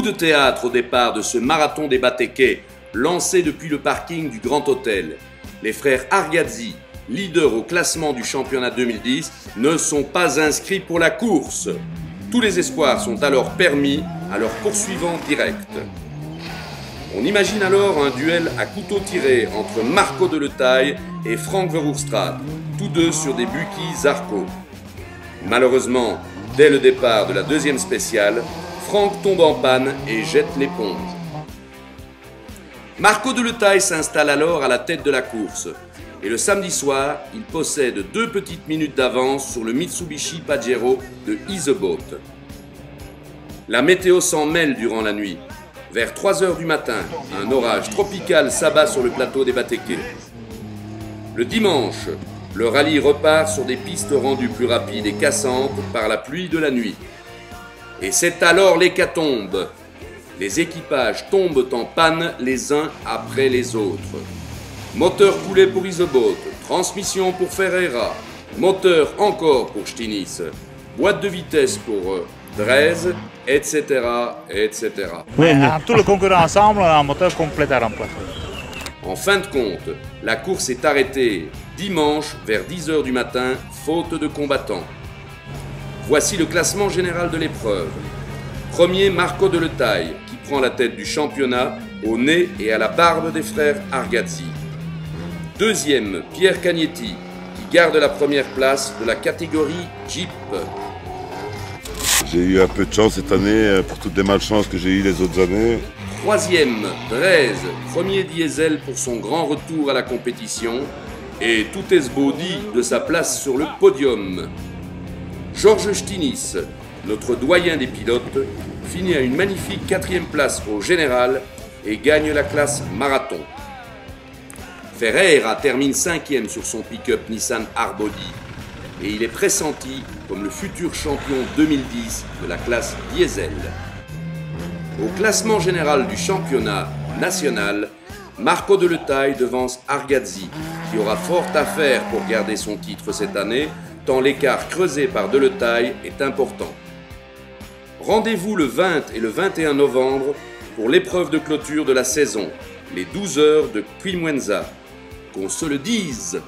de théâtre au départ de ce marathon des Batékés, lancé depuis le parking du Grand Hôtel. Les frères Argadzi, leaders au classement du championnat 2010, ne sont pas inscrits pour la course. Tous les espoirs sont alors permis à leur poursuivant direct. On imagine alors un duel à couteau tiré entre Marco Deletaille et Frank Verhoevenstraat, tous deux sur des Buki Zarco. Malheureusement, dès le départ de la deuxième spéciale, Frank tombe en panne et jette l'éponge. Marco Deletaille s'installe alors à la tête de la course. Et le samedi soir, il possède 2 petites minutes d'avance sur le Mitsubishi Pajero de Iseboat. La météo s'en mêle durant la nuit. Vers 3 heures du matin, un orage tropical s'abat sur le plateau des Batékés. Le dimanche, le rallye repart sur des pistes rendues plus rapides et cassantes par la pluie de la nuit. Et c'est alors l'hécatombe. Les équipages tombent en panne les uns après les autres. Moteur coulé pour Iseboat, transmission pour Ferreira, moteur encore pour Stinis, boîte de vitesse pour Drez, etc., etc. Oui, tout le concurrent ensemble, un moteur complet à remplacer. En fin de compte, la course est arrêtée dimanche vers 10 h du matin, faute de combattants. Voici le classement général de l'épreuve. Premier, Marco Deletaille, qui prend la tête du championnat au nez et à la barbe des frères Argadzi. Deuxième, Pierre Cagnetti, qui garde la première place de la catégorie Jeep. J'ai eu un peu de chance cette année pour toutes les malchances que j'ai eues les autres années. Troisième, Drez, premier diesel pour son grand retour à la compétition. Et tout esbaudi de sa place sur le podium. Georges Stinis, notre doyen des pilotes, finit à une magnifique 4e place au général et gagne la classe marathon. Ferreira termine 5e sur son pick-up Nissan R-Body et il est pressenti comme le futur champion 2010 de la classe diesel. Au classement général du championnat national, Marco Deletaille devance Argadzi, qui aura fort à faire pour garder son titre cette année, tant l'écart creusé par Deletaille est important. Rendez-vous le 20 et le 21 novembre pour l'épreuve de clôture de la saison, les 12 heures de Quilmuenza. Qu'on se le dise!